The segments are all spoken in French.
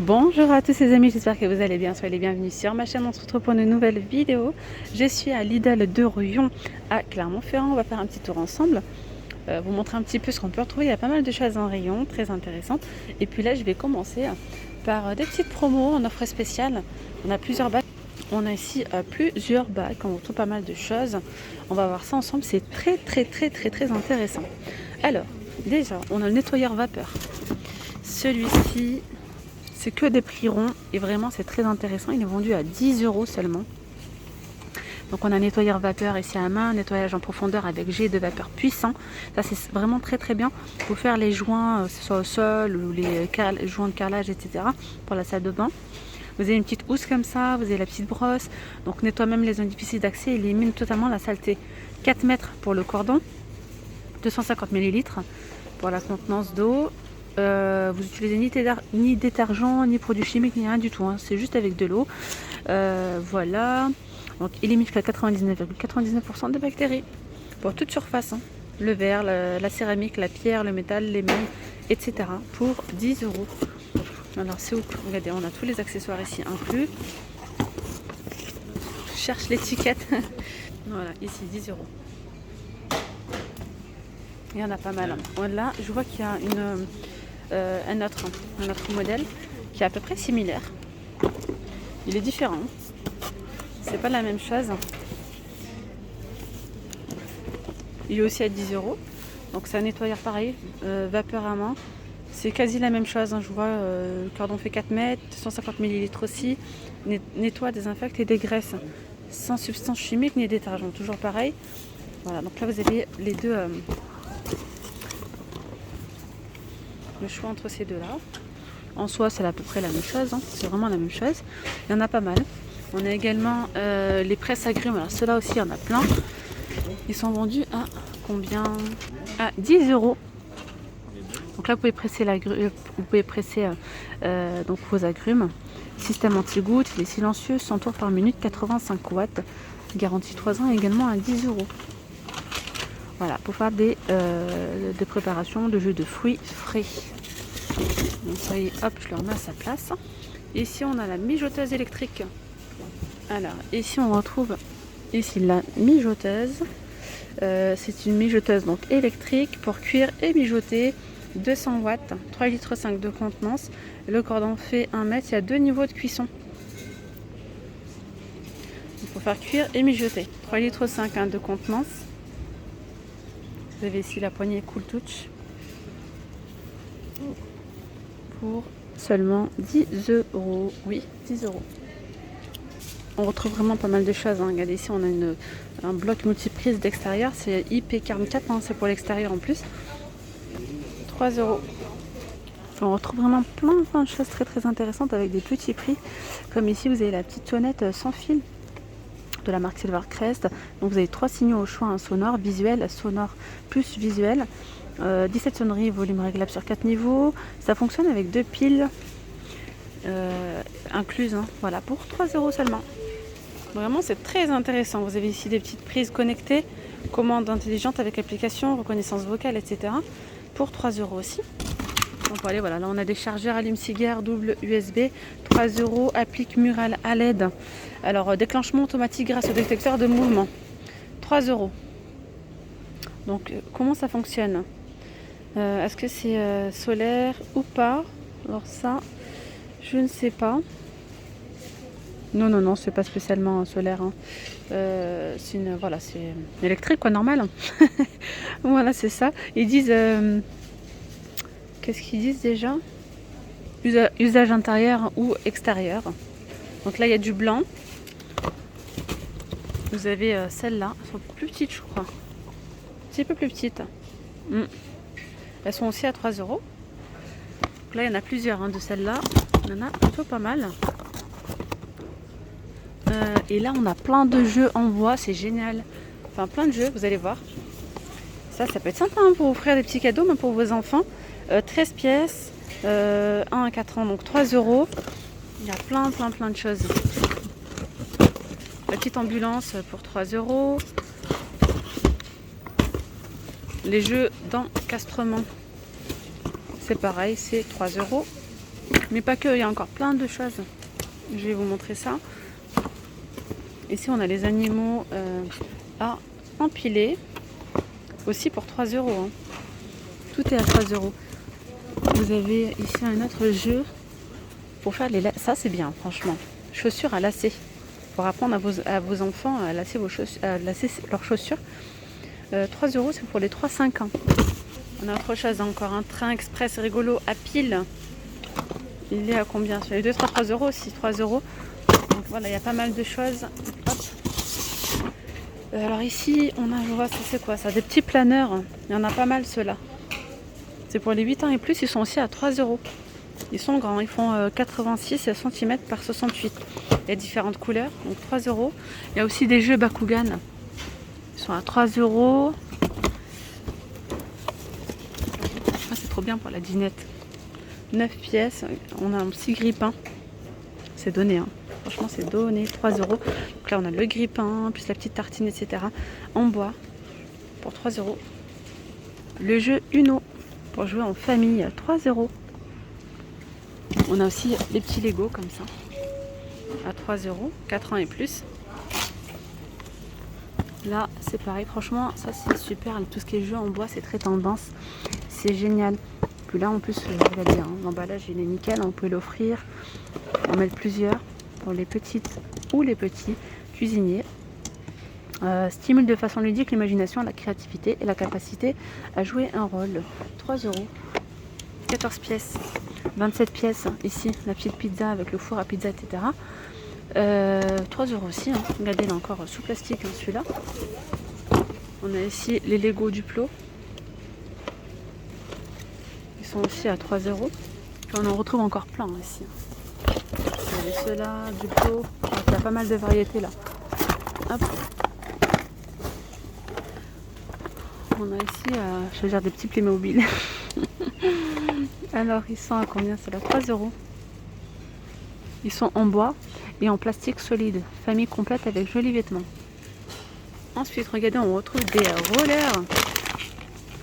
Bonjour à tous les amis, j'espère que vous allez bien, soyez les bienvenus sur ma chaîne, on se retrouve pour une nouvelle vidéo. Je suis à Lidl de Riom à Clermont-Ferrand, on va faire un petit tour ensemble, vous montrer un petit peu ce qu'on peut retrouver, il y a pas mal de choses en rayon, très intéressantes. Et puis là je vais commencer par des petites promos en offre spéciale, on a plusieurs bacs, on a ici plusieurs bacs, on retrouve pas mal de choses, on va voir ça ensemble, c'est très intéressant. Alors, déjà, on a le nettoyeur vapeur, celui-ci... C'est que des prix ronds et vraiment c'est très intéressant. Il est vendu à 10 € seulement. Donc on a un nettoyeur vapeur ici à la main, nettoyage en profondeur avec jet de vapeur puissant. Ça c'est vraiment très bien pour faire les joints, que ce soit au sol ou les joints de carrelage, etc. pour la salle de bain. Vous avez une petite housse comme ça, vous avez la petite brosse. Donc nettoie même les zones difficiles d'accès et élimine totalement la saleté. 4 mètres pour le cordon, 250 ml pour la contenance d'eau. Vous utilisez ni détergent, ni produits chimiques, ni rien du tout, hein. C'est juste avec de l'eau. Voilà. Donc il élimine jusqu'à 99,99% des bactéries pour toute surface, hein. Le verre, la céramique, la pierre, le métal, l'émail, etc. pour 10 €. Alors c'est où? Regardez, on a tous les accessoires ici inclus. Je cherche l'étiquette. Voilà, ici 10 €. Il y en a pas mal. Là, je vois qu'il y a un autre modèle qui est à peu près similaire. Il est différent. C'est pas la même chose. Il est aussi à 10 €. Donc c'est un nettoyeur pareil, vapeur à main. C'est quasi la même chose, hein. Je vois le cordon fait 4 mètres, 150 ml aussi. Nettoie, désinfecte et dégraisse. Sans substance chimique ni détergent. Toujours pareil. Voilà, donc là vous avez les deux. Le choix entre ces deux-là. En soi, c'est à peu près la même chose, hein. C'est vraiment la même chose. Il y en a pas mal. On a également les presses agrumes. Alors ceux-là aussi, il y en a plein. Ils sont vendus à combien? À 10 €. Donc là, vous pouvez presser donc vos agrumes. Système anti-goutte, il est silencieux, 100 tours par minute, 85 watts. Garantie 3 ans, également à 10 €. Voilà, pour faire des préparations de jus de fruits frais. Donc ça y est, hop, je le remets à sa place. Ici, on a la mijoteuse électrique. Alors, ici, on retrouve ici la mijoteuse. C'est une mijoteuse donc électrique pour cuire et mijoter. 200 watts, 3,5 litres de contenance. Le cordon fait 1 mètre, il y a 2 niveaux de cuisson. Donc, pour faire cuire et mijoter. 3,5 litres de contenance. Vous avez ici la poignée Cool Touch pour seulement 10 €. Oui, 10 €. On retrouve vraiment pas mal de choses, hein. Regardez ici, on a un bloc multiprise d'extérieur. C'est IP44, hein, c'est pour l'extérieur en plus. 3 €. On retrouve vraiment plein de choses très intéressantes avec des petits prix. Comme ici, vous avez la petite sonnette sans fil de la marque Silvercrest. Donc vous avez 3 signaux au choix, un sonore, visuel, sonore plus visuel. 17 sonneries, volume réglable sur 4 niveaux. Ça fonctionne avec 2 piles incluses, hein. Voilà, pour 3 € seulement. Vraiment, c'est très intéressant. Vous avez ici des petites prises connectées, commande intelligente avec application, reconnaissance vocale, etc. pour 3 € aussi. Donc voilà, là on a des chargeurs allume-cigare double USB, 3 €, applique murale à LED. Alors déclenchement automatique grâce au détecteur de mouvement, 3 €. Donc comment ça fonctionne? Est-ce que c'est solaire ou pas? Alors ça, je ne sais pas. Non, c'est pas spécialement solaire, hein. C'est électrique, quoi, normal. Voilà, c'est ça. Ils disent... qu'est-ce qu'ils disent déjà? Usage intérieur ou extérieur. Donc là, il y a du blanc. Vous avez celles-là. Elles sont plus petites, je crois. Un petit peu plus petites. Elles sont aussi à 3 €. Donc là, il y en a plusieurs, hein, de celles-là. Il y en a plutôt pas mal. Et là, on a plein de jeux en bois. C'est génial. Enfin, plein de jeux, vous allez voir. Ça peut être sympa, hein, pour offrir des petits cadeaux, même pour vos enfants. 13 pièces. 1 à 4 ans, donc 3 €. Il y a plein de choses. La petite ambulance pour 3 €. Les jeux d'encastrement, c'est pareil, c'est 3 €. Mais pas que, il y a encore plein de choses. Je vais vous montrer ça. Ici, on a les animaux à empiler. Aussi pour 3 euros. Hein. Tout est à 3 euros. Vous avez ici un autre jeu pour faire les... Ça, c'est bien, franchement. Chaussures à lacer. Pour apprendre à vos enfants à lacer, leurs chaussures. 3 euros, c'est pour les 3-5 ans. On a autre chose encore. Un train express rigolo à pile. Il est à combien? Sur les 2, 3 euros aussi. 3 euros. Donc voilà, il y a pas mal de choses. Hop. Alors ici, on a, je vois, c'est quoi ça? Des petits planeurs. Il y en a pas mal ceux-là. C'est pour les 8 ans et plus. Ils sont aussi à 3 euros. Ils sont grands. Ils font 86 cm par 68. Il y a différentes couleurs. Donc 3 euros. Il y a aussi des jeux Bakugan. Ils sont à 3 euros. Ah, c'est trop bien pour la dînette. 9 pièces. On a un petit grille-pain. C'est donné. Hein. Franchement, c'est donné. 3 euros. Donc là, on a le grille-pain, plus la petite tartine, etc. En bois. Pour 3 euros. Le jeu Uno. Pour jouer en famille. 3 euros. On a aussi les petits Lego comme ça. À 3 euros. 4 ans et plus. Là, c'est pareil. Franchement, ça, c'est super. Tout ce qui est jeu en bois, c'est très tendance. C'est génial. Puis là, en plus, regardez, hein, l'emballage, il est nickel. On peut l'offrir. On met plusieurs pour les petites ou les petits cuisiniers. Stimule de façon ludique l'imagination, la créativité et la capacité à jouer un rôle. 3 euros. 14 pièces. 27 pièces. Ici, la petite pizza avec le four à pizza, etc. 3 euros aussi. Hein. Regardez, là encore sous plastique, hein, celui-là. On a ici les Lego Duplo. Ils sont aussi à 3 euros. Puis on en retrouve encore plein ici. Vous avez ceux-là, Duplo. Il y a pas mal de variétés là. Hop. On a ici, je veux dire, des petits Playmobil. Alors, ils sont à combien? C'est là 3 euros. Ils sont en bois et en plastique solide. Famille complète avec jolis vêtements. Ensuite, regardez, on retrouve des rollers.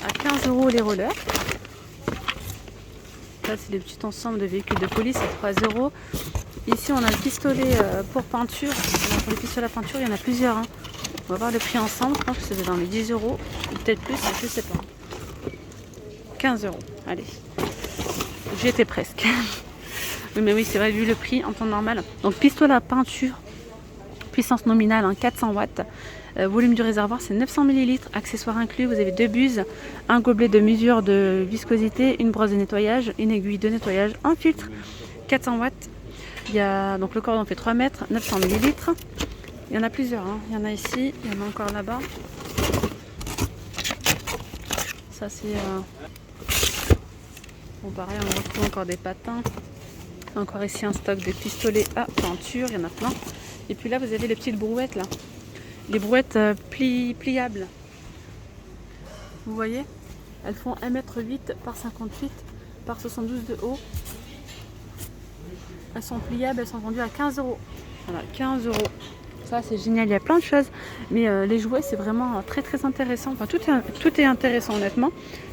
À 15 euros les rollers. Là, c'est des petits ensembles de véhicules de police à 3 euros. Ici, on a le pistolet pour peinture. Alors, pour les pistolets à peinture, il y en a plusieurs. Hein. On va voir le prix ensemble. Je pense que c'est dans les 10 euros. Ou peut-être plus, je sais pas. 15 euros. Allez. J'y étais presque. Oui, mais oui, c'est vrai, vu le prix en temps normal. Donc, pistolet à peinture. Puissance nominale, hein, 400 watts. Volume du réservoir, c'est 900 ml. Accessoires inclus, vous avez 2 buses, un gobelet de mesure de viscosité, une brosse de nettoyage, une aiguille de nettoyage, un filtre, 400 watts. Il y a, donc le cordon fait 3 mètres, 900 ml. Il y en a plusieurs. Hein. Il y en a ici, il y en a encore là-bas. Ça, c'est... Bon, pareil, on retrouve encore des patins. Encore ici un stock de pistolets à peinture, il y en a plein. Et puis là, vous avez les petites brouettes là. Les brouettes pliables. Vous voyez? Elles font 1m8 par 58 par 72 de haut. Elles sont pliables, elles sont vendues à 15 euros. Voilà, 15 euros. Ça, c'est génial. Il y a plein de choses. Mais les jouets, c'est vraiment très très intéressant. Enfin, tout est intéressant honnêtement.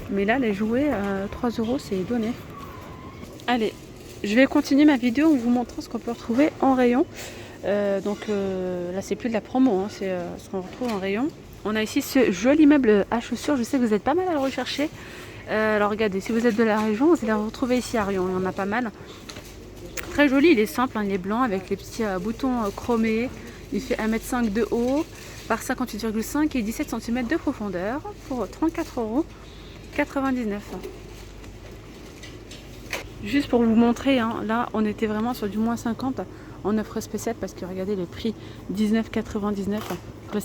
Mais là, les jouets, 3 euros, c'est donné. Allez, je vais continuer ma vidéo en vous montrant ce qu'on peut retrouver en rayon. Là, c'est plus de la promo, hein, c'est ce qu'on retrouve en rayon. On a ici ce joli meuble à chaussures. Je sais que vous êtes pas mal à le rechercher. Alors regardez, si vous êtes de la région, vous allez le retrouver ici à Rion. Il y en a pas mal. Très joli, il est simple, hein, il est blanc avec les petits boutons chromés. Il fait 1m5 de haut par 58,5 et 17 cm de profondeur pour 34,99 €. Juste pour vous montrer, hein, là on était vraiment sur du moins 50 en offre spéciale parce que regardez les prix 19,99 €.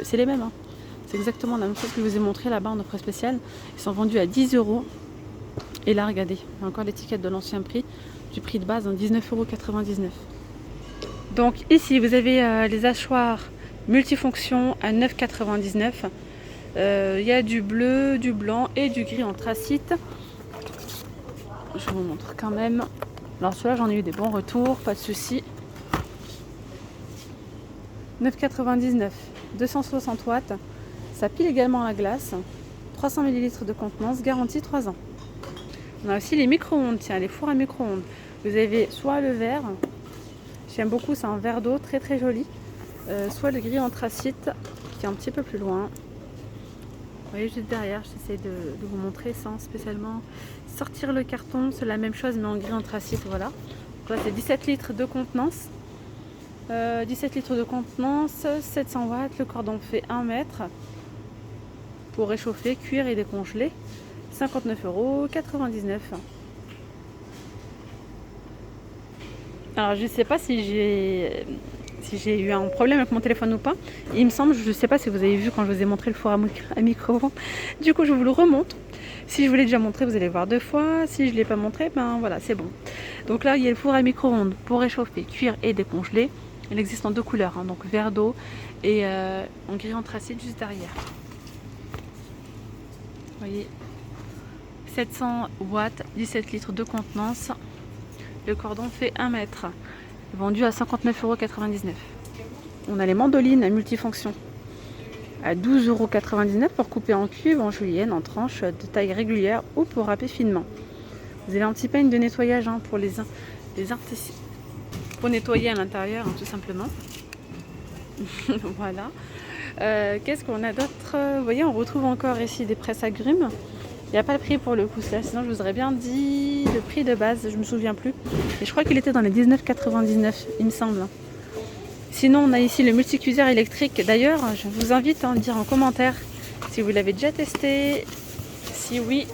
C'est les mêmes, hein. C'est exactement la même chose que je vous ai montré là-bas en offre spéciale. Ils sont vendus à 10 €. Et là regardez, il y a encore l'étiquette de l'ancien prix, du prix de base, hein, 19,99 €. Donc ici vous avez les hachoirs multifonctions à 9,99 €. Il y a du bleu, du blanc et du gris anthracite. Je vous montre quand même. Alors ceux-là, j'en ai eu des bons retours, pas de souci. 9,99 €, 260 watts. Ça pile également à la glace. 300 ml de contenance, garantie 3 ans. On a aussi les micro-ondes, tiens, les fours à micro-ondes. Vous avez soit le vert, j'aime beaucoup, c'est un verre d'eau très très joli, soit le gris anthracite qui est un petit peu plus loin. Vous voyez juste derrière, j'essaie de vous montrer sans spécialement sortir le carton, c'est la même chose mais en gris anthracite, voilà. Donc là c'est 17 litres de contenance. 17 litres de contenance, 700 watts, le cordon fait 1 mètre pour réchauffer, cuire et décongeler. 59,99 €. Alors je ne sais pas si j'ai eu un problème avec mon téléphone ou pas. Il me semble, je ne sais pas si vous avez vu quand je vous ai montré le four à micro-ondes. Du coup je vous le remonte. Si je vous l'ai déjà montré, vous allez voir 2 fois. Si je ne l'ai pas montré, ben voilà, c'est bon. Donc là il y a le four à micro-ondes pour réchauffer, cuire et décongeler. Il existe en 2 couleurs, hein, donc vert d'eau et en gris anthracite juste derrière. Vous voyez, 700 watts, 17 litres de contenance. Le cordon fait 1 mètre. Vendu à 59,99 €. On a les mandolines multifonctions à 12,99 € pour couper en cubes, en julienne, en tranches de taille régulière ou pour râper finement. Vous avez un petit peigne de nettoyage hein, pour pour nettoyer à l'intérieur, hein, tout simplement. Voilà. Qu'est-ce qu'on a d'autre? Vous voyez, on retrouve encore ici des presses agrumes. Il n'y a pas le prix pour le coup, là, sinon je vous aurais bien dit le prix de base, je me souviens plus. Et je crois qu'il était dans les 19,99 €, il me semble. Sinon, on a ici le multicuiseur électrique. D'ailleurs, je vous invite à me dire en commentaire si vous l'avez déjà testé. Si oui,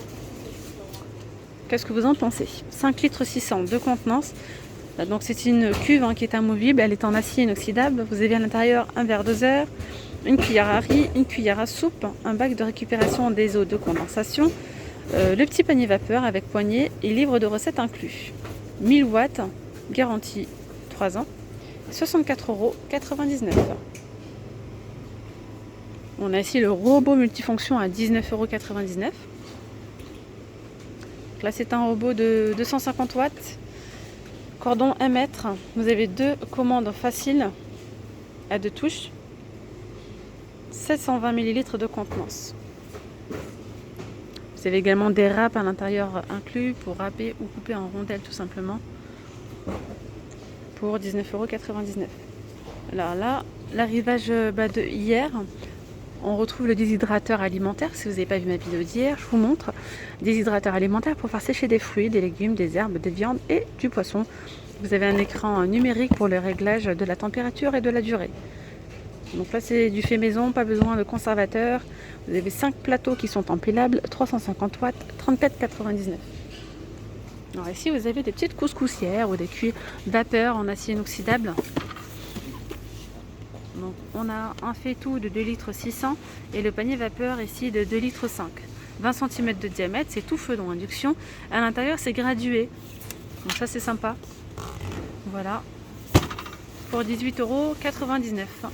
qu'est-ce que vous en pensez? 5 litres 600 de contenance. Donc c'est une cuve hein, qui est amovible, elle est en acier inoxydable. Vous avez à l'intérieur un verre doseur, une cuillère à riz, une cuillère à soupe, un bac de récupération des eaux de condensation, le petit panier vapeur avec poignée et livre de recettes inclus. 1000 watts, garantie 3 ans, 64,99 €. On a ici le robot multifonction à 19,99 €. Là c'est un robot de 250 watts. Cordon 1 mètre, vous avez 2 commandes faciles à 2 touches, 720 ml de contenance. Vous avez également des râpes à l'intérieur inclus pour râper ou couper en rondelles tout simplement pour 19,99 €. Alors là, l'arrivage de hier, on retrouve le déshydrateur alimentaire. Si vous n'avez pas vu ma vidéo d'hier, je vous montre. Déshydrateur alimentaire pour faire sécher des fruits, des légumes, des herbes, des viandes et du poisson. Vous avez un écran numérique pour le réglage de la température et de la durée. Donc là c'est du fait maison, pas besoin de conservateur. Vous avez 5 plateaux qui sont empilables, 350 watts, 34,99 €. Alors ici vous avez des petites couscoussières ou des cuillères vapeur en acier inoxydable. Donc on a un faitout de 2 litres 600 et le panier vapeur ici de 2 litres 5. 20 cm de diamètre, c'est tout feu dans induction. À l'intérieur c'est gradué. Donc ça c'est sympa. Voilà. Pour 18,99 €.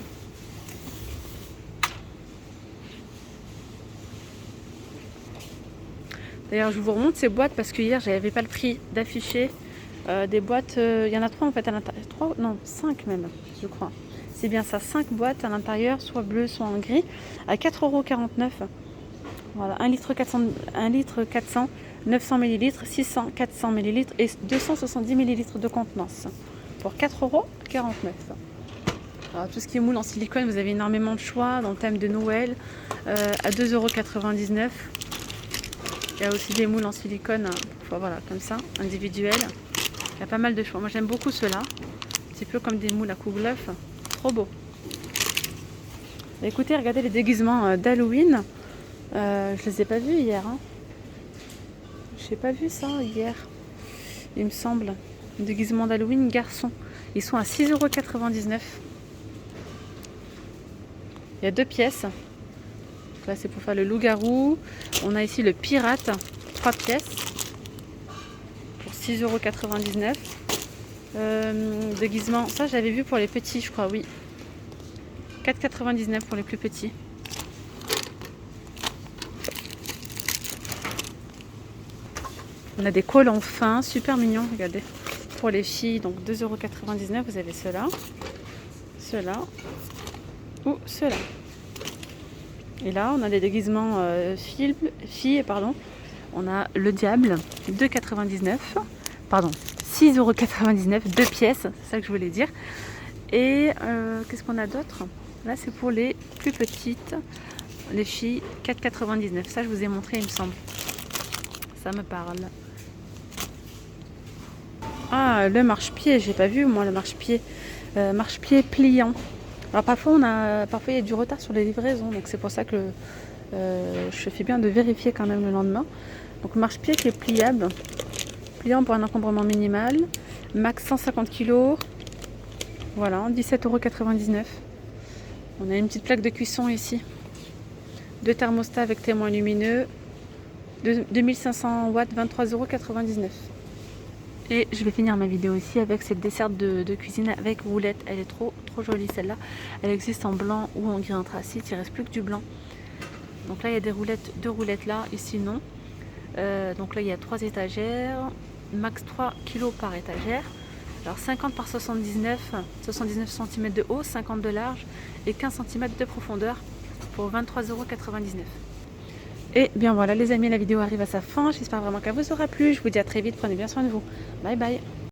D'ailleurs je vous remonte ces boîtes parce que hier j'avais pas le prix d'afficher des boîtes. Il y en a 3 en fait à l'intérieur. 3, non 5 même je crois. C'est bien ça, 5 boîtes à l'intérieur, soit bleu, soit en gris, à 4,49 €. Voilà, 1 litre 400, 900 ml, 600, 400 ml et 270 ml de contenance pour 4,49 €. Alors, tout ce qui est moule en silicone, vous avez énormément de choix dans le thème de Noël à 2,99 €. Il y a aussi des moules en silicone, voilà, comme ça, individuels. Il y a pas mal de choix. Moi j'aime beaucoup ceux-là, un petit peu comme des moules à couvre-l'œuf. Trop beau. Écoutez, regardez les déguisements d'Halloween. Je les ai pas vus hier. Hein. Je n'ai pas vu ça hier. Il me semble. Déguisement d'Halloween garçon. Ils sont à 6,99 €. Il y a 2 pièces. Donc là c'est pour faire le loup-garou. On a ici le pirate. 3 pièces. Pour 6,99 €. Déguisement, ça j'avais vu pour les petits je crois, oui. 4,99 € pour les plus petits. On a des collants fins, super mignons, regardez. Pour les filles, donc 2,99 €, vous avez ceux-là, ceux-là ou ceux-là. Et là, on a des déguisements filles, pardon. On a le diable, 2,99 €, pardon, 6,99 €, 2 pièces, c'est ça que je voulais dire. Et qu'est-ce qu'on a d'autre? Là, c'est pour les plus petites, les filles, 4,99 €. Ça, je vous ai montré, il me semble. Ça me parle. Ah, le marchepied, j'ai pas vu moi le marchepied. Marchepied pliant. Alors parfois il y a du retard sur les livraisons, donc c'est pour ça que je fais bien de vérifier quand même le lendemain. Donc marchepied qui est pliable, pliant pour un encombrement minimal, max 150 kg. Voilà, 17,99 €. On a une petite plaque de cuisson ici. 2 thermostats avec témoin lumineux. 2500 watts, 23,99 €. Et je vais finir ma vidéo ici avec cette desserte de cuisine avec roulette. Elle est trop jolie celle-là. Elle existe en blanc ou en gris anthracite. Il ne reste plus que du blanc. Donc là il y a deux roulettes là, ici non. Donc là il y a 3 étagères, max 3 kg par étagère. Alors 50 par 79 cm de haut, 50 de large et 15 cm de profondeur pour 23,99 €. Et bien voilà les amis, la vidéo arrive à sa fin. J'espère vraiment qu'elle vous aura plu. Je vous dis à très vite, prenez bien soin de vous. Bye bye.